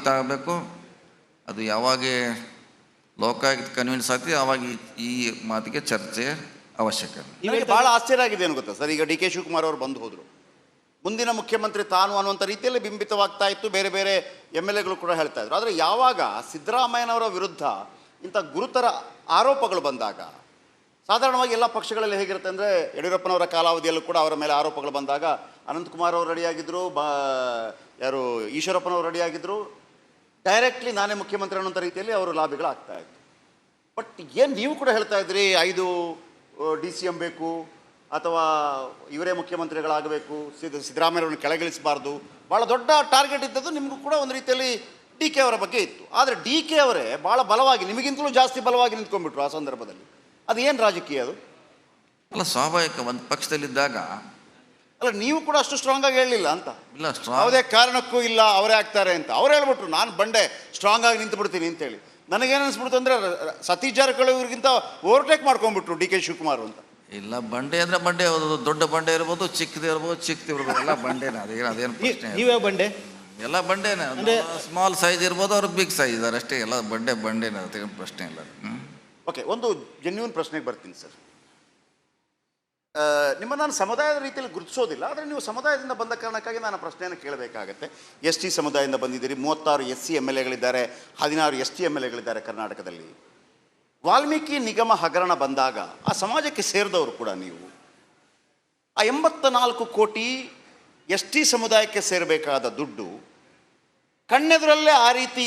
ಮುಕ್ತ ಆಗಬೇಕು. ಅದು ಯಾವಾಗ ಲೋಕಾಯುಕ್ತ ಕನ್ವಿನ್ಸ್ ಆಗ್ತದೆ ಆವಾಗ ಈ ಮಾತಿಗೆ ಚರ್ಚೆ ಅವಶ್ಯಕ. ನನಗೆ ಭಾಳ ಆಶ್ಚರ್ಯ ಆಗಿದೆ ಏನು ಗೊತ್ತಾ ಸರ್, ಈಗ ಡಿ ಕೆ ಶಿವಕುಮಾರ್ ಅವರು ಬಂದು ಹೋದರು, ಮುಂದಿನ ಮುಖ್ಯಮಂತ್ರಿ ತಾನು ಅನ್ನುವಂಥ ರೀತಿಯಲ್ಲಿ ಬಿಂಬಿತವಾಗ್ತಾ ಇತ್ತು, ಬೇರೆ ಬೇರೆ MLAಗಳು ಕೂಡ ಹೇಳ್ತಾ ಇದ್ರು. ಆದರೆ ಯಾವಾಗ ಸಿದ್ದರಾಮಯ್ಯನವರ ವಿರುದ್ಧ ಇಂಥ ಗುರುತರ ಆರೋಪಗಳು ಬಂದಾಗ, ಸಾಧಾರಣವಾಗಿ ಎಲ್ಲ ಪಕ್ಷಗಳಲ್ಲಿ ಹೇಗಿರುತ್ತೆ ಅಂದರೆ, ಯಡಿಯೂರಪ್ಪನವರ ಕಾಲಾವಧಿಯಲ್ಲೂ ಕೂಡ ಅವರ ಮೇಲೆ ಆರೋಪಗಳು ಬಂದಾಗ ಅನಂತಕುಮಾರ್ ಅವರು ರೆಡಿಯಾಗಿದ್ದರು, ಯಾರು ಈಶ್ವರಪ್ಪನವರು ರೆಡಿಯಾಗಿದ್ದರು, ಡೈರೆಕ್ಟ್ಲಿ ನಾನೇ ಮುಖ್ಯಮಂತ್ರಿ ಅನ್ನೋಂಥ ರೀತಿಯಲ್ಲಿ ಅವರು ಲಾಬಿಗಳಾಗ್ತಾ ಇತ್ತು. ಬಟ್ ಏನು ನೀವು ಕೂಡ ಹೇಳ್ತಾ ಇದ್ರಿ, 5 DCM ಬೇಕು ಅಥವಾ ಇವರೇ ಮುಖ್ಯಮಂತ್ರಿಗಳಾಗಬೇಕು, ಸಿದ್ದರಾಮಯ್ಯವ್ರನ್ನ ಕೆಳಗಿಳಿಸಬಾರ್ದು, ಭಾಳ ದೊಡ್ಡ ಟಾರ್ಗೆಟ್ ಇದ್ದದ್ದು ನಿಮಗೂ ಕೂಡ ಒಂದು ರೀತಿಯಲ್ಲಿ ಡಿ ಕೆ ಅವರ ಬಗ್ಗೆ ಇತ್ತು. ಆದರೆ ಡಿ ಕೆ ಅವರೇ ಭಾಳ ಬಲವಾಗಿ, ನಿಮಗಿಂತಲೂ ಜಾಸ್ತಿ ಬಲವಾಗಿ ನಿಂತ್ಕೊಂಡ್ಬಿಟ್ರು ಆ ಸಂದರ್ಭದಲ್ಲಿ. ಅದು ಏನು ರಾಜಕೀಯ ಅದು? ಅಲ್ಲ, ಸ್ವಾಭಾವಿಕ. ಒಂದು ಪಕ್ಷದಲ್ಲಿದ್ದಾಗ ಅಲ್ಲ, ನೀವು ಕೂಡ ಅಷ್ಟು ಸ್ಟ್ರಾಂಗ್ ಆಗಿ ಹೇಳಲಿಲ್ಲ ಅಂತ. ಇಲ್ಲ, ಯಾವುದೇ ಕಾರಣಕ್ಕೂ ಇಲ್ಲ ಅವರೇ ಆಗ್ತಾರೆ ಅಂತ ಅವ್ರು ಹೇಳ್ಬಿಟ್ರು, ನಾನು ಬಂಡೆ ಸ್ಟ್ರಾಂಗ್ ಆಗಿ ನಿಂತು ಬಿಡ್ತೀನಿ ಅಂತೇಳಿ. ನನಗೇನು ಅನಿಸ್ಬಿಡ್ತು ಅಂದರೆ, ಸತೀಶ್ ಜಾರಕಿಹೊಳಿ ಇವ್ರಿಗಿಂತ ಓವರ್ಟೇಕ್ ಮಾಡ್ಕೊಂಡ್ಬಿಟ್ರು ಡಿ ಕೆ ಶಿವಕುಮಾರ್ ಅಂತ. ಇಲ್ಲ, ಬಂಡೆ ಅಂದರೆ ಬಂಡೆ, ದೊಡ್ಡ ಬಂಡೆ ಇರ್ಬೋದು, ಚಿಕ್ಕದು ಇರ್ಬೋದು, ಇರ್ಬೋದು, ಎಲ್ಲ ಬಂಡೆನ. ಅದೇನು ಪ್ರಶ್ನೆ? ನೀವೇ ಬಂಡೆ? ಎಲ್ಲ ಬಂಡೆನ. ಸ್ಮಾಲ್ ಸೈಜ್ ಇರ್ಬೋದು, ಅವ್ರು ಬಿಗ್ ಸೈಜ್ ಇದ್ದಾರೆ ಅಷ್ಟೇ. ಎಲ್ಲ ಬಂಡೆನ, ಅದೇನು ಪ್ರಶ್ನೆ ಇಲ್ಲ. ಓಕೆ, ಒಂದು ಜೆನ್ಯೂನ್ ಪ್ರಶ್ನೆಗೆ ಬರ್ತೀನಿ ಸರ್. ನಿಮ್ಮ ನಾನು ಸಮುದಾಯದ ರೀತಿಯಲ್ಲಿ ಗುರುತಿಸೋದಿಲ್ಲ, ಆದರೆ ನೀವು ಸಮುದಾಯದಿಂದ ಬಂದ ಕಾರಣಕ್ಕಾಗಿ ನಾನು ಪ್ರಶ್ನೆಯನ್ನು ಕೇಳಬೇಕಾಗತ್ತೆ. ST ಸಮುದಾಯದಿಂದ ಬಂದಿದ್ದೀರಿ, 36 SC MLAಗಳಿದ್ದಾರೆ, 16 ST MLAಗಳಿದ್ದಾರೆ ಕರ್ನಾಟಕದಲ್ಲಿ. ವಾಲ್ಮೀಕಿ ನಿಗಮ ಹಗರಣ ಬಂದಾಗ ಆ ಸಮಾಜಕ್ಕೆ ಸೇರಿದವರು ಕೂಡ ನೀವು. ಆ 84 ಕೋಟಿ ST ಸಮುದಾಯಕ್ಕೆ ಸೇರಬೇಕಾದ ದುಡ್ಡು ಕಣ್ಣೆದುರಲ್ಲೇ ಆ ರೀತಿ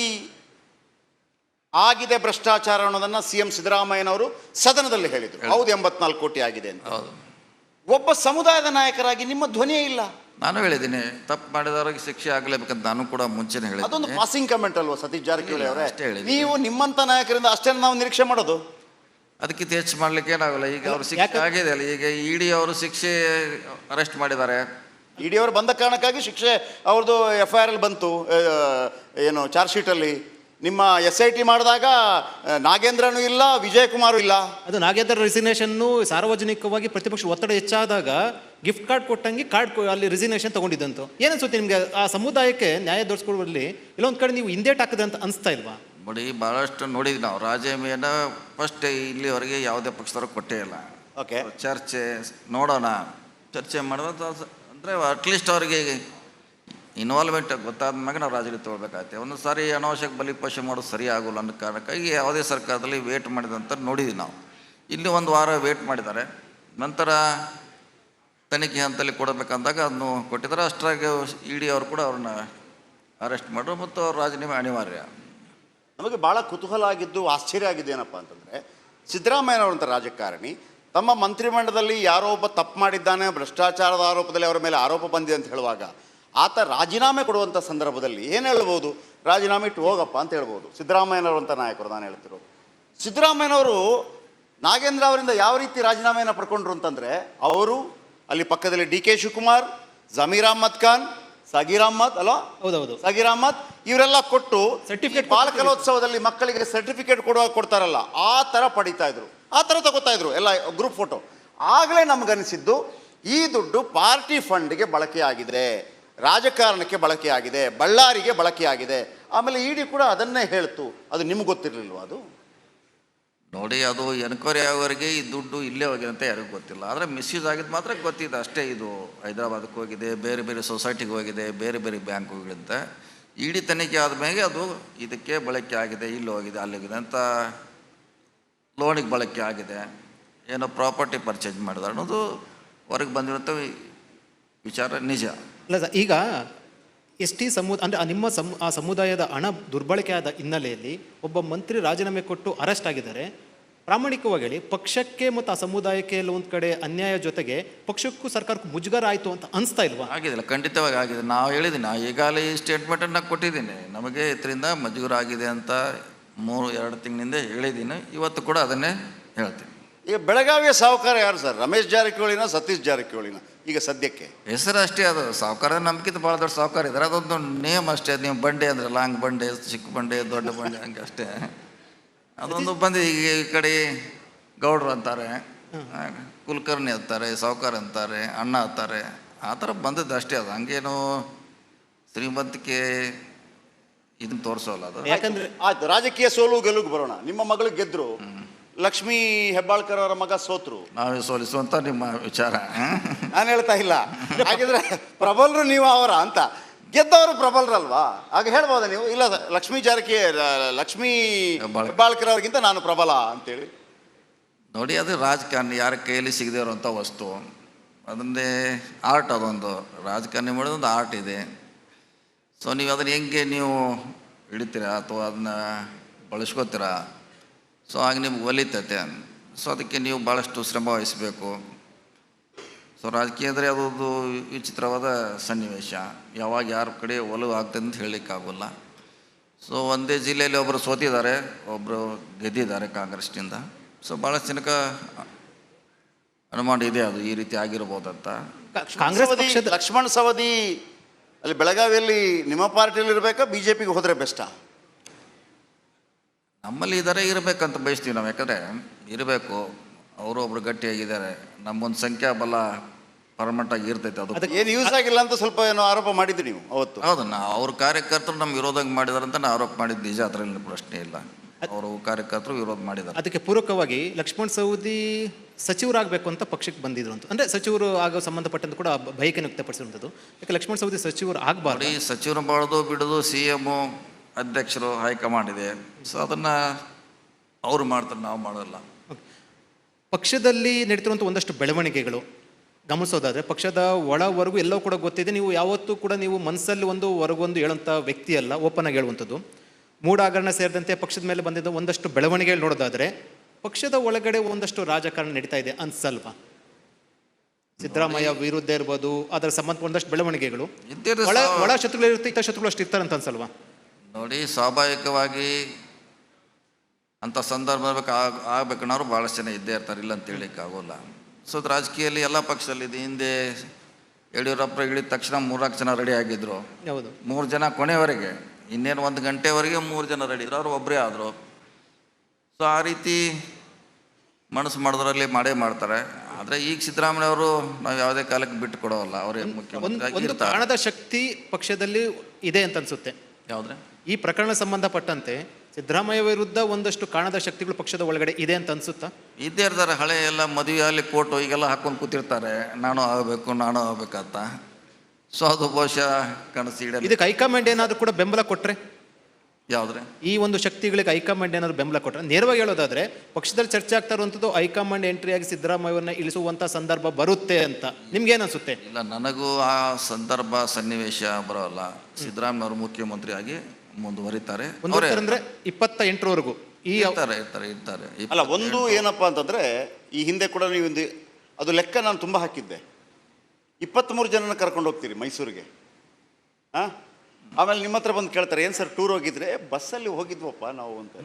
ಆಗಿದೆ ಭ್ರಷ್ಟಾಚಾರ ಅನ್ನೋದನ್ನು CM ಸಿದ್ದರಾಮಯ್ಯನವರು ಸದನದಲ್ಲಿ ಹೇಳಿದರು. ಹೌದು, 84 ಕೋಟಿ ಆಗಿದೆ ಅಂತ. ಒಬ್ಬ ಸಮುದಾಯದ ನಾಯಕರಾಗಿ ನಿಮ್ಮ ಧ್ವನಿಯೇ ಇಲ್ಲ. ನಾನು ಹೇಳಿದ್ದೀನಿ, ತಪ್ಪು ಮಾಡಿದವರಿಗೆ ಶಿಕ್ಷೆ ಆಗಲೇಬೇಕಂತ ನಾನು ಕೂಡ ಮುಂಚೆನೇ ಹೇಳಿದ್ದೆ. ಅದೊಂದು ಪಾಸಿಂಗ್ ಕಮೆಂಟ್ ಅಲ್ವಾ ಸತೀಶ್ ಜಾರಕಿಹೊಳಿ ಅವರೇ? ನೀವು ನಿಮ್ಮಂತ ನಾಯಕರಿಂದ ಅಷ್ಟೇ ನಾವು ನಿರೀಕ್ಷೆ ಮಾಡೋದು. ಅದಕ್ಕಿಂತ ಹೆಚ್ಚು ಮಾಡ್ಲಿಕ್ಕೆ ಏನಾಗಲ್ಲ. ಈಗ ಅವ್ರ ಶಿಕ್ಷೆ ಆಗಿದೆ ಅಲ್ಲ, ಈಗ ED ಅವರು ಶಿಕ್ಷೆ ಅರೆಸ್ಟ್ ಮಾಡಿದ್ದಾರೆ. ED ಅವರು ಬಂದ ಕಾರಣಕ್ಕಾಗಿ ಶಿಕ್ಷೆ ಅವ್ರದ್ದು FIR ಅಲ್ಲಿ ಬಂತು, ಏನು ಚಾರ್ಜ್ ಶೀಟಲ್ಲಿ. ನಿಮ್ಮ SIT ಮಾಡಿದಾಗ ನಾಗೇಂದ್ರನೂ ಇಲ್ಲ, ವಿಜಯಕುಮಾರು ಇಲ್ಲ. ಅದು ನಾಗೇಂದ್ರ ರಿಸಿಗ್ನೇಷನ್ನು ಸಾರ್ವಜನಿಕವಾಗಿ ಪ್ರತಿಪಕ್ಷ ಒತ್ತಡ ಹೆಚ್ಚಾದಾಗ ಗಿಫ್ಟ್ ಕಾರ್ಡ್ ಕೊಟ್ಟಂಗೆ ಅಲ್ಲಿ ರಿಸಿಗ್ನೇಷನ್ ತಗೊಂಡಿದ್ದಂತು. ಏನನ್ಸುತ್ತೆ ನಿಮಗೆ? ಆ ಸಮುದಾಯಕ್ಕೆ ನ್ಯಾಯ ದೊರಕಿಸುವಲ್ಲಿ ಇಲ್ಲೊಂದು ಕಡೆ ನೀವು ಹಿಂದೇಟ್ ಹಾಕಿದೆ ಅಂತ ಅನಿಸ್ತಾ ಇಲ್ವಾ? ನೋಡಿ, ಭಾಳಷ್ಟು ನೋಡಿದ್ವಿ ನಾವು. ರಾಜೀನಾಮೆಯನ್ನು ಫಸ್ಟ್ ಇಲ್ಲಿವರೆಗೆ ಯಾವುದೇ ಪಕ್ಷದವ್ರಿಗೆ ಕೊಟ್ಟೇ ಇಲ್ಲ. ಓಕೆ, ಚರ್ಚೆ ನೋಡೋಣ, ಚರ್ಚೆ ಮಾಡೋದು ಅಂದರೆ ಅಟ್ಲೀಸ್ಟ್ ಅವರಿಗೆ ಇನ್ವಾಲ್ವ್ಮೆಂಟ್ ಗೊತ್ತಾದ ಮ್ಯಾಗ ನಾವು ರಾಜಕೀಯ ತೊಗೊಳ್ಬೇಕಾಗ್ತದೆ. ಒಂದು ಸಾರಿ ಅನಾವಶ್ಯಕ ಬಲಿಪಶು ಮಾಡೋದು ಸರಿ ಆಗೋಲ್ಲ ಅನ್ನೋ ಕಾರಣಕ್ಕಾಗಿ ಯಾವುದೇ ಸರ್ಕಾರದಲ್ಲಿ ವೇಟ್ ಮಾಡಿದಂತ ನೋಡಿದ್ವಿ ನಾವು. ಇಲ್ಲಿ 1 ವಾರ ವೇಟ್ ಮಾಡಿದ್ದಾರೆ. ನಂತರ ತನಿಖೆ ಹಂತದಲ್ಲಿ ಕೊಡಬೇಕಂದಾಗ ಅದನ್ನು ಕೊಟ್ಟಿದ್ದಾರೆ. ಅಷ್ಟರಾಗಿ ED ಅವರು ಕೂಡ ಅವ್ರನ್ನ ಅರೆಸ್ಟ್ ಮಾಡಿದ್ರು ಮತ್ತು ಅವ್ರ ರಾಜೀನಾಮೆ ಅನಿವಾರ್ಯ. ನಮಗೆ ಭಾಳ ಕುತೂಹಲ ಆಗಿದ್ದು, ಆಶ್ಚರ್ಯ ಆಗಿದೆ ಏನಪ್ಪ ಅಂತಂದರೆ, ಸಿದ್ದರಾಮಯ್ಯನವರಂಥ ರಾಜಕಾರಣಿ ತಮ್ಮ ಮಂತ್ರಿಮಂಡಲದಲ್ಲಿ ಯಾರೋ ಒಬ್ಬ ತಪ್ಪು ಮಾಡಿದ್ದಾನೆ, ಭ್ರಷ್ಟಾಚಾರದ ಆರೋಪದಲ್ಲಿ ಅವರ ಮೇಲೆ ಆರೋಪ ಬಂದಿದೆ ಅಂತ ಹೇಳುವಾಗ ಆತ ರಾಜೀನಾಮೆ ಕೊಡುವಂಥ ಸಂದರ್ಭದಲ್ಲಿ ಏನು ಹೇಳ್ಬೋದು? ರಾಜೀನಾಮೆ ಇಟ್ಟು ಹೋಗಪ್ಪ ಅಂತ ಹೇಳ್ಬೋದು. ಸಿದ್ದರಾಮಯ್ಯನವರಂಥ ನಾಯಕರು ನಾನು ಹೇಳ್ತಿರೋದು. ಸಿದ್ದರಾಮಯ್ಯನವರು ನಾಗೇಂದ್ರ ಅವರಿಂದ ಯಾವ ರೀತಿ ರಾಜೀನಾಮೆಯನ್ನು ಪಡ್ಕೊಂಡ್ರು ಅಂತಂದರೆ, ಅವರು ಅಲ್ಲಿ ಪಕ್ಕದಲ್ಲಿ DK ಶಿವಕುಮಾರ್, ಜಮೀರ್ ಅಹ್ಮದ್ ಖಾನ್, ಸಗೀರ್ ಅಹ್ಮದ್ ಅಲ್ವಾ? ಹೌದೌದು, ಸಗೀರ್ ಅಹ್ಮದ್ ಇವರೆಲ್ಲ ಕೊಟ್ಟು ಸರ್ಟಿಫಿಕೇಟ್, ಬಾಲಕಲೋತ್ಸವದಲ್ಲಿ ಮಕ್ಕಳಿಗೆ ಸರ್ಟಿಫಿಕೇಟ್ ಕೊಡ್ತಾರಲ್ಲ, ಆ ಥರ ಪಡಿತಾ ಇದ್ರು, ಆ ಥರ ತಗೋತಾ ಇದ್ರು ಎಲ್ಲ ಗ್ರೂಪ್ ಫೋಟೋ. ಆಗಲೇ ನಮಗನಿಸಿದ್ದು ಈ ದುಡ್ಡು ಪಾರ್ಟಿ ಫಂಡ್ಗೆ ಬಳಕೆಯಾಗಿದೆ, ರಾಜಕಾರಣಕ್ಕೆ ಬಳಕೆಯಾಗಿದೆ, ಬಳ್ಳಾರಿಗೆ ಬಳಕೆಯಾಗಿದೆ. ಆಮೇಲೆ ED ಕೂಡ ಅದನ್ನೇ ಹೇಳ್ತು. ಅದು ನಿಮ್ಗೆ ಗೊತ್ತಿರಲಿಲ್ವ? ಅದು ನೋಡಿ, ಅದು ಎನ್ಕ್ವೈರಿ ಆಗೋವರೆಗೆ ಈ ದುಡ್ಡು ಇಲ್ಲೇ ಹೋಗಿದೆ ಅಂತ ಯಾರಿಗೂ ಗೊತ್ತಿಲ್ಲ. ಆದರೆ ಮಿಸ್ಯೂಸ್ ಆಗಿದ್ದು ಮಾತ್ರ ಗೊತ್ತಿದೆ ಅಷ್ಟೇ. ಇದು ಹೈದರಾಬಾದಕ್ಕೆ ಹೋಗಿದೆ, ಬೇರೆ ಬೇರೆ ಸೊಸೈಟಿಗೆ ಹೋಗಿದೆ, ಬೇರೆ ಬೇರೆ ಬ್ಯಾಂಕ್ ಹೋಗಿರುತ್ತೆ. ED ತನಿಖೆ ಆದಮೇಲೆ ಅದು ಇದಕ್ಕೆ ಬಳಕೆ ಆಗಿದೆ, ಇಲ್ಲಿ ಹೋಗಿದೆ, ಅಲ್ಲಿಗಿದೆ ಅಂತ, ಲೋನಿಗೆ ಬಳಕೆ ಆಗಿದೆ, ಏನೋ ಪ್ರಾಪರ್ಟಿ ಪರ್ಚೇಸ್ ಮಾಡಿದಾರೆ ಅನ್ನೋದು ಹೊರಗೆ ಬಂದಿರುವಂಥ ವಿಚಾರ ನಿಜ. ಅಲ್ಲ ಸರ್, ಈಗ ST ಅಂದರೆ ನಿಮ್ಮ ಆ ಸಮುದಾಯದ ಹಣ ದುರ್ಬಳಕೆ ಆದ ಹಿನ್ನೆಲೆಯಲ್ಲಿ ಒಬ್ಬ ಮಂತ್ರಿ ರಾಜೀನಾಮೆ ಕೊಟ್ಟು ಅರೆಸ್ಟ್ ಆಗಿದ್ದಾರೆ. ಪ್ರಾಮಾಣಿಕವಾಗಿ ಹೇಳಿ, ಪಕ್ಷಕ್ಕೆ ಮತ್ತು ಆ ಸಮುದಾಯಕ್ಕೆ ಎಲ್ಲ ಒಂದು ಕಡೆ ಅನ್ಯಾಯ ಜೊತೆಗೆ ಪಕ್ಷಕ್ಕೂ ಸರ್ಕಾರಕ್ಕೂ ಮುಜುಗರ ಆಯಿತು ಅಂತ ಅನಿಸ್ತಾ ಇಲ್ವಾ? ಆಗಿದಿಲ್ಲ, ಖಂಡಿತವಾಗಿ ಆಗಿದೆ. ನಾವು ಹೇಳಿದ್ದೀನಿ, ಈಗಾಗಲೇ ಈ ಸ್ಟೇಟ್ಮೆಂಟನ್ನು ಕೊಟ್ಟಿದ್ದೀನಿ. ನಮಗೆ ಇದರಿಂದ ಮುಜುಗರ ಆಗಿದೆ ಅಂತ 2 ತಿಂಗಳಿಂದ ಹೇಳಿದ್ದೀನಿ. ಇವತ್ತು ಕೂಡ ಅದನ್ನೇ ಹೇಳ್ತೀನಿ. ಈಗ ಬೆಳಗಾವಿಯ ಸಾಹುಕಾರ ಯಾರು ಸರ್? ರಮೇಶ್ ಜಾರಕಿಹೊಳಿನ, ಸತೀಶ್ ಜಾರಕಿಹೊಳಿನ? ಈಗ ಸದ್ಯಕ್ಕೆ ಹೆಸರು ಅಷ್ಟೇ. ಅದು ಸಾಹುಕಾರ ನಮ್ಗಿಂತ ಭಾಳ ದೊಡ್ಡ ಸಾಹುಕಾರ ಇದ್ದಾರೆ. ಅದೊಂದು ನೇಮ್ ಅಷ್ಟೇ. ನೀವು ಬಂಡೆ ಅಂದರೆ ಲಾಂಗ್ ಬಂಡೆ, ಚಿಕ್ಕ ಬಂಡೆ, ದೊಡ್ಡ ಬಂಡೆ, ಹಂಗೆ ಅಷ್ಟೇ. ಅದೊಂದು ಬಂದು ಈಗ ಈ ಕಡೆ ಗೌಡ್ರು ಅಂತಾರೆ, ಕುಲಕರ್ಣಿ ಅಂತಾರೆ, ಸಾಹುಕಾರ ಅಂತಾರೆ, ಅಣ್ಣ ಅಂತಾರೆ, ಆ ಥರ ಬಂದದ್ದು ಅಷ್ಟೇ. ಅದು ಹಂಗೇನು ಶ್ರೀಮಂತಿಕೆ ಇದನ್ನ ತೋರಿಸೋಲ್ಲ ಅದು. ಯಾಕಂದ್ರೆ ಆಯ್ತು, ರಾಜಕೀಯ ಸೋಲು ಗೆಲುವು ಬರೋಣ. ನಿಮ್ಮ ಮಗಳು ಗೆದ್ರು, ಲಕ್ಷ್ಮೀ ಹೆಬ್ಬಾಳ್ಕರ್ ಅವರ ಮಗ ಸೋತ್ರು, ನಾವೇ ಸೋಲಿಸುವಂತ ನಿಮ್ಮ ವಿಚಾರ. ನಾನು ಹೇಳ್ತಾ ಇಲ್ಲ. ಹಾಗಿದ್ರೆ ಪ್ರಬಲರು ನೀವು ಅವರ ಅಂತ, ಗೆದ್ದವರು ಪ್ರಬಲರಲ್ವಾ? ಆಗ ಹೇಳ್ಬೋದ ನೀವು, ಇಲ್ಲ ಲಕ್ಷ್ಮೀ ಹೆಬ್ಬಾಳ್ಕರ್ ಅವ್ರಿಗಿಂತ ನಾನು ಪ್ರಬಲ ಅಂತೇಳಿ? ನೋಡಿ, ಅದು ರಾಜಕಾರಣಿ ಯಾರ ಕೈಯಲ್ಲಿ ಸಿಗದೇ ಇರುವಂಥ ವಸ್ತು. ಅದನ್ನೇ ಆರ್ಟ್, ಅದೊಂದು ರಾಜಕಾರಣಿ ಮಾಡೋದೊಂದು ಆರ್ಟ್ ಇದೆ. ಸೊ ನೀವು ಅದನ್ನು ಹೆಂಗೆ ನೀವು ಹಿಡಿತೀರಾ ಅಥವಾ ಅದನ್ನ ಬಳಸ್ಕೋತೀರಾ, ಸೊ ಆಗ ನಿಮ್ಗೆ ಒಲಿತೈತೆ. ಸೊ ಅದಕ್ಕೆ ನೀವು ಭಾಳಷ್ಟು ಶ್ರಮ ವಹಿಸಬೇಕು. ಸೊ ರಾಜಕೀಯ ಅಂದರೆ ಅದೊಂದು ವಿಚಿತ್ರವಾದ ಸನ್ನಿವೇಶ. ಯಾವಾಗ ಯಾರ ಕಡೆ ಒಲವು ಆಗ್ತದೆ ಅಂತ ಹೇಳಲಿಕ್ಕಾಗೋಲ್ಲ. ಸೊ ಒಂದೇ ಜಿಲ್ಲೆಯಲ್ಲಿ ಒಬ್ಬರು ಸೋತಿದ್ದಾರೆ, ಒಬ್ಬರು ಗೆದ್ದಿದ್ದಾರೆ ಕಾಂಗ್ರೆಸ್ನಿಂದ. ಸೊ ಭಾಳಷ್ಟು ಜನಕ್ಕೆ ಅನುಮಾನ ಇದೆ ಅದು ಈ ರೀತಿ ಆಗಿರ್ಬೋದಂತ. ಕಾಂಗ್ರೆಸ್ ಪಕ್ಷದ ಲಕ್ಷ್ಮಣ್ ಸವದಿ ಅಲ್ಲಿ ಬೆಳಗಾವಿಯಲ್ಲಿ ನಿಮ್ಮ ಪಾರ್ಟಿಯಲ್ಲಿ ಇರಬೇಕಾ, BJPಗೆ ಹೋದರೆ ಬೆಸ್ಟಾ? ನಮ್ಮಲ್ಲಿ ಇದ್ದಾರೆ, ಇರಬೇಕಂತ ಬಯಸ್ತೀವಿ ನಾವು. ಯಾಕಂದರೆ ಇರಬೇಕು, ಅವರು ಒಬ್ರು ಗಟ್ಟಿಯಾಗಿದ್ದಾರೆ. ನಮ್ಮೊಂದು ಸಂಖ್ಯಾಬಲ ಪರ್ಮನೆಂಟಾಗಿ ಇರ್ತೈತೆ. ಅದು ಏನು ಯೂಸ್ ಆಗಿಲ್ಲ ಅಂತ ಸ್ವಲ್ಪ ಏನೋ ಆರೋಪ ಮಾಡಿದ್ರಿ ನೀವು ಅವತ್ತು. ಹೌದು, ಅವ್ರ ಕಾರ್ಯಕರ್ತರು ನಮ್ಮ ವಿರೋಧ ಮಾಡಿದಾರೆ ಅಂತ ಆರೋಪ ಮಾಡಿದ್ದು ನಿಜ, ಅದರಲ್ಲಿ ಪ್ರಶ್ನೆ ಇಲ್ಲ. ಅವರು ಕಾರ್ಯಕರ್ತರು ವಿರೋಧ ಮಾಡಿದ್ದಾರೆ. ಅದಕ್ಕೆ ಪೂರಕವಾಗಿ ಲಕ್ಷ್ಮಣ್ ಸವದಿ ಸಚಿವರಾಗಬೇಕು ಅಂತ ಪಕ್ಷಕ್ಕೆ ಬಂದಿದ್ರು ಅಂತ, ಅಂದರೆ ಸಚಿವರು ಆಗೋ ಸಂಬಂಧಪಟ್ಟಂತ ಕೂಡ ಬಯಕೆಯನ್ನು ವ್ಯಕ್ತಪಡಿಸಿರುವಂಥದ್ದು. ಯಾಕೆ ಲಕ್ಷ್ಮಣ್ ಸವದಿ ಸಚಿವರು ಆಗಬಾರ್ದು? ನೋಡಿ, ಸಚಿವರು ಮಾಡೋದು ಬಿಡೋದು CM ಅಧ್ಯಕ್ಷರು ಹೈಕಮಾಂಡ್ ಇದೆ. ಸೊ ಅದನ್ನು ಅವರು ಮಾಡ್ತಾರೆ, ನಾವು ಮಾಡೋಲ್ಲ. ಪಕ್ಷದಲ್ಲಿ ನಡೀತಿರುವಂಥ ಒಂದಷ್ಟು ಬೆಳವಣಿಗೆಗಳು ಗಮನಿಸೋದಾದರೆ, ಪಕ್ಷದ ಒಳವರೆಗೂ ಎಲ್ಲವೂ ಕೂಡ ಗೊತ್ತಿದೆ. ನೀವು ಯಾವತ್ತೂ ಕೂಡ ನೀವು ಮನಸ್ಸಲ್ಲಿ ಒಂದು ಹೊರಗೊಂದು ಹೇಳುವಂಥ ವ್ಯಕ್ತಿ ಅಲ್ಲ, ಓಪನ್ ಆಗಿ ಹೇಳುವಂಥದ್ದು. ಮೂಢಾಗರಣ ಸೇರಿದಂತೆ ಪಕ್ಷದ ಮೇಲೆ ಬಂದಿದ್ದ ಒಂದಷ್ಟು ಬೆಳವಣಿಗೆಗಳು ನೋಡೋದಾದರೆ, ಪಕ್ಷದ ಒಳಗಡೆ ಒಂದಷ್ಟು ರಾಜಕಾರಣ ನಡೀತಾ ಇದೆ ಅನ್ಸಲ್ವಾ? ಸಿದ್ದರಾಮಯ್ಯ ವಿರುದ್ಧ ಇರ್ಬೋದು, ಅದರ ಸಂಬಂಧ ಒಂದಷ್ಟು ಬೆಳವಣಿಗೆಗಳು ಒಳ ಶತ್ರುಗಳು ಇರುತ್ತೆ, ಇತರ ಶತ್ರುಗಳು ಅಷ್ಟು ಇರ್ತಾರೆ ಅಂತ ಅನ್ಸಲ್ವಾ? ನೋಡಿ, ಸ್ವಾಭಾವಿಕವಾಗಿ ಅಂಥ ಸಂದರ್ಭ ಆಗ್ಬೇಕನ್ನೋರು ಭಾಳಷ್ಟು ಜನ ಇದ್ದೇ ಇರ್ತಾರೆ, ಇಲ್ಲ ಅಂತ ಹೇಳಲಿಕ್ಕೆ ಆಗೋಲ್ಲ. ಸೊ ರಾಜಕೀಯದಲ್ಲಿ ಎಲ್ಲ ಪಕ್ಷದಲ್ಲಿದೆ. ಹಿಂದೆ ಯಡಿಯೂರಪ್ಪ ಇಳಿದ ತಕ್ಷಣ 4 ಜನ ರೆಡಿ ಆಗಿದ್ರು. ಹೌದು, 3 ಜನ ಕೊನೆವರೆಗೆ, ಇನ್ನೇನು 1 ಗಂಟೆವರೆಗೆ 3 ಜನ ರೆಡಿ ಇದ್ರು, ಅವರು ಒಬ್ಬರೇ ಆದರು. ಸೊ ಆ ರೀತಿ ಮನಸ್ಸು ಮಾಡಿದ್ರಲ್ಲಿ ಮಾಡೇ ಮಾಡ್ತಾರೆ. ಆದರೆ ಈಗ ಸಿದ್ದರಾಮಯ್ಯ ಅವರು ನಾವು ಯಾವುದೇ ಕಾಲಕ್ಕೆ ಬಿಟ್ಟು ಕೊಡೋಲ್ಲ, ಅವರೇ ಮುಖ್ಯಮಂತ್ರಿ ಒಂದು ಕಾರಣದ ಶಕ್ತಿ ಪಕ್ಷದಲ್ಲಿ ಇದೆ ಅಂತ ಅನ್ಸುತ್ತೆ. ಯಾವುದ್ರೆ ಈ ಪ್ರಕರಣ ಸಂಬಂಧಪಟ್ಟಂತೆ ಸಿದ್ದರಾಮಯ್ಯ ವಿರುದ್ಧ ಒಂದಷ್ಟು ಕಾರಣದ ಶಕ್ತಿಗಳು ಪಕ್ಷದ ಒಳಗಡೆ ಇದೆ ಅಂತ ಅನ್ಸುತ್ತಾ? ಇದ್ದೇ ಇರ್ತಾರೆ. ಹಳೆ ಎಲ್ಲ ಮದುವೆಯಲ್ಲಿ ಕೋಟು ಈಗೆಲ್ಲ ಹಾಕೊಂಡು ಕೂತಿರ್ತಾರೆ, ನಾನು ಆಗಬೇಕಂತ. ಸೊ ಅದು ಬಹುಶಃ ಕನಸು ಈಡೇರ. ಇದಕ್ಕೆ ಹೈಕಮಾಂಡ್ ಏನಾದರೂ ಕೂಡ ಬೆಂಬಲ ಕೊಟ್ಟರೆ, ಯಾವುದ್ರೆ ಈ ಒಂದು ಶಕ್ತಿಗಳಿಗೆ ಹೈಕಮಾಂಡ್ ಏನಾದ್ರು ಬೆಂಬಲ ಕೊಟ್ಟರೆ, ನೇರವಾಗಿ ಹೇಳೋದಾದ್ರೆ ಪಕ್ಷದಲ್ಲಿ ಚರ್ಚೆ ಆಗ್ತಾ ಇರುವಂಥದ್ದು ಹೈಕಮಾಂಡ್ ಎಂಟ್ರಿಯಾಗಿ ಸಿದ್ದರಾಮಯ್ಯವ್ರನ್ನ ಇಳಿಸುವಂಥ ಸಂದರ್ಭ ಬರುತ್ತೆ ಅಂತ ನಿಮ್ಗೇನು ಅನ್ಸುತ್ತೆ? ಇಲ್ಲ, ನನಗೂ ಆ ಸಂದರ್ಭ ಸನ್ನಿವೇಶ ಬರೋಲ್ಲ. ಸಿದ್ದರಾಮಯ್ಯವರು ಮುಖ್ಯಮಂತ್ರಿಯಾಗಿ ಮುಂದುವರಿತಾರೆ. ಅಂದ್ರೆ 28ರವರೆಗೂ ಇರ್ತಾರೆ. ಅಲ್ಲ, ಒಂದು ಏನಪ್ಪ ಅಂತಂದ್ರೆ, ಈ ಹಿಂದೆ ಕೂಡ ನೀವು ಅದು ಲೆಕ್ಕ ನಾನು ತುಂಬ ಹಾಕಿದ್ದೆ. 23 ಜನನ ಕರ್ಕೊಂಡು ಹೋಗ್ತೀರಿ ಮೈಸೂರಿಗೆ, ಆಮೇಲೆ ನಿಮ್ಮ ಹತ್ರ ಬಂದು ಕೇಳ್ತಾರೆ, ಏನು ಸರ್ ಟೂರ್ ಹೋಗಿದ್ರೆ? ಬಸ್ಸಲ್ಲಿ ಹೋಗಿದ್ವಪ್ಪ ನಾವು ಅಂತ.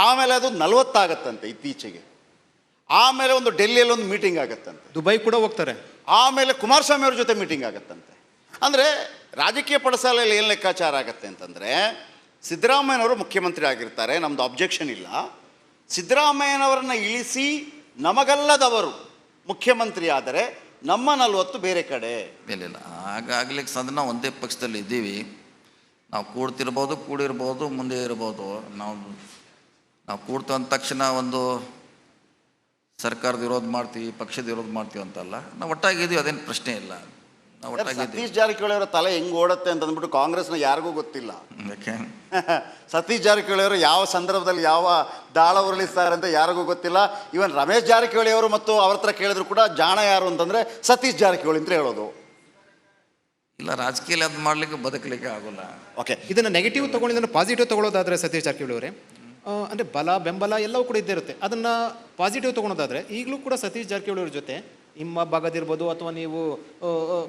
ಆಮೇಲೆ ಅದು 40 ಆಗತ್ತಂತೆ ಇತ್ತೀಚೆಗೆ. ಆಮೇಲೆ ಒಂದು ಡೆಲ್ಲಿಯಲ್ಲಿ ಒಂದು ಮೀಟಿಂಗ್ ಆಗತ್ತಂತೆ, ದುಬೈ ಕೂಡ ಹೋಗ್ತಾರೆ. ಆಮೇಲೆ ಕುಮಾರಸ್ವಾಮಿ ಅವ್ರ ಜೊತೆ ಮೀಟಿಂಗ್ ಆಗತ್ತಂತೆ. ಅಂದರೆ ರಾಜಕೀಯ ಪಡಸಾಲೆಯಲ್ಲಿ ಏನು ಲೆಕ್ಕಾಚಾರ ಆಗತ್ತೆ ಅಂತಂದರೆ, ಸಿದ್ದರಾಮಯ್ಯನವರು ಮುಖ್ಯಮಂತ್ರಿ ಆಗಿರ್ತಾರೆ, ನಮ್ಮದು ಅಬ್ಜೆಕ್ಷನ್ ಇಲ್ಲ. ಸಿದ್ದರಾಮಯ್ಯನವರನ್ನು ಇಳಿಸಿ ನಮಗಲ್ಲದವರು ಮುಖ್ಯಮಂತ್ರಿ ಆದರೆ ನಮ್ಮ 40 ಬೇರೆ ಕಡೆ ಇಲ್ಲ. ಹಾಗಾಗ್ಲಿಕ್ಕೆ ಸಾಧ್ಯ. ನಾವು ಒಂದೇ ಪಕ್ಷದಲ್ಲಿ ಇದ್ದೀವಿ, ನಾವು ಕೂಡಿರ್ಬೋದು, ಮುಂದೆ ಇರ್ಬೋದು. ನಾವು ಕೂಡ್ತು ಅಂದ ತಕ್ಷಣ ಒಂದು ಸರ್ಕಾರದ ವಿರೋಧ ಮಾಡ್ತೀವಿ, ಪಕ್ಷದ ವಿರೋಧ ಮಾಡ್ತೀವಿ ಅಂತಲ್ಲ. ನಾವು ಒಟ್ಟಾಗಿದ್ದೀವಿ, ಅದೇನು ಪ್ರಶ್ನೆ ಇಲ್ಲ. ನಾವು ಒಟ್ಟಾಗಿದ್ದೀವಿ. ಸತೀಶ್ ಜಾರಕಿಹೊಳಿ ಅವರ ತಲೆ ಹೆಂಗೆ ಓಡುತ್ತೆ ಅಂತ ಅಂದ್ಬಿಟ್ಟು ಕಾಂಗ್ರೆಸ್ನ ಯಾರಿಗೂ ಗೊತ್ತಿಲ್ಲ. ಯಾಕೆ ಸತೀಶ್ ಜಾರಕಿಹೊಳಿ ಅವರು ಯಾವ ಸಂದರ್ಭದಲ್ಲಿ ಯಾವ ದಾಳ ಉರುಳಿಸ್ತಾರೆ ಅಂತ ಯಾರಿಗೂ ಗೊತ್ತಿಲ್ಲ. ಇವನ್ ರಮೇಶ್ ಜಾರಕಿಹೊಳಿ ಅವರು ಮತ್ತು ಅವ್ರ ಹತ್ರ ಕೇಳಿದ್ರು ಕೂಡ ಜಾಣ ಯಾರು ಅಂತಂದ್ರೆ ಸತೀಶ್ ಜಾರಕಿಹೊಳಿ ಅಂತ ಹೇಳೋದು. ಇಲ್ಲ, ರಾಜಕೀಯ ಅದು ಮಾಡ್ಲಿಕ್ಕೆ ಬದುಕಲಿಕ್ಕೆ ಆಗೋಲ್ಲ. ಓಕೆ, ಇದನ್ನ ನೆಗೆಟಿವ್ ತಗೊಂಡಿದ್ದನ್ನು ಪಾಸಿಟಿವ್ ತಗೊಳ್ಳೋದಾದ್ರೆ ಸತೀಶ್ ಜಾರಕಿಹೊಳಿ ಅವರೇ, ಅಂದರೆ ಬಲ ಬೆಂಬಲ ಎಲ್ಲವೂ ಕೂಡ ಇದ್ದೇ ಇರುತ್ತೆ. ಅದನ್ನು ಪಾಸಿಟಿವ್ ತೊಗೊಳೋದಾದರೆ ಈಗಲೂ ಕೂಡ ಸತೀಶ್ ಜಾರಕಿಹೊಳಿ ಅವ್ರ ಜೊತೆ ನಿಮ್ಮ ಭಾಗದಿರ್ಬೋದು ಅಥವಾ ನೀವು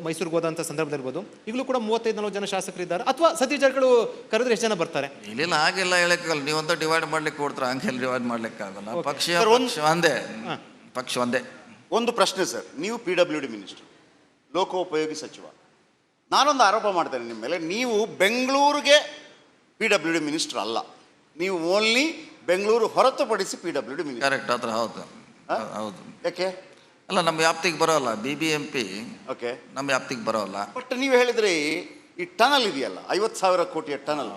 ಮೈಸೂರಿಗೆ ಹೋದಂಥ ಸಂದರ್ಭದಲ್ಲಿರ್ಬೋದು, ಈಗಲೂ ಕೂಡ 35-40 ಜನ ಶಾಸಕರಿದ್ದಾರೆ. ಅಥವಾ ಸತೀಶ್ ಜಾರಕಿಹೊಳಿ ಕರೆದ್ರೆ ಎಷ್ಟು ಜನ ಬರ್ತಾರೆ? ಇಲ್ಲ, ಹಾಗೆಲ್ಲ ಹೇಳಕ್ಕಾಗಲ್ಲ. ನೀವಂತ ಡಿವೈಡ್ ಮಾಡ್ಲಿಕ್ಕೆ ಕೊಡ್ತಾರೆ, ಹಂಗೆಲ್ಲ ಡಿವೈಡ್ ಮಾಡ್ಲಿಕ್ಕೆ ಆಗಲ್ಲ. ಪಕ್ಷ ಒಂದೇ. ಒಂದು ಪ್ರಶ್ನೆ ಸರ್, ನೀವು PWD ಮಿನಿಸ್ಟರ್, ಲೋಕೋಪಯೋಗಿ ಸಚಿವ. ನಾನೊಂದು ಆರೋಪ ಮಾಡ್ತೇನೆ ನಿಮ್ಮ ಮೇಲೆ, ನೀವು ಬೆಂಗಳೂರಿಗೆ PWD ಮಿನಿಸ್ಟರ್ ಅಲ್ಲ, ನೀವು ಓನ್ಲಿ ಬೆಂಗಳೂರು ಹೊರತುಪಡಿಸಿ PWD ಮಿನಿಸ್ಟರ್. ಕರೆಕ್ಟ್, ಹತ್ರ ಹೌದು. ಯಾಕೆ? ಅಲ್ಲ, ನಮ್ಮ ವ್ಯಾಪ್ತಿಗೆ ಬರೋಲ್ಲ. BBMP ಓಕೆ, ನಮ್ಮ ವ್ಯಾಪ್ತಿಗೆ ಬರೋಲ್ಲ. ಬಟ್ ನೀವು ಹೇಳಿದ್ರಿ ಈ ಟನಲ್ ಇದೆಯಲ್ಲ 50,000 ಕೋಟಿಯ ಟನಲ್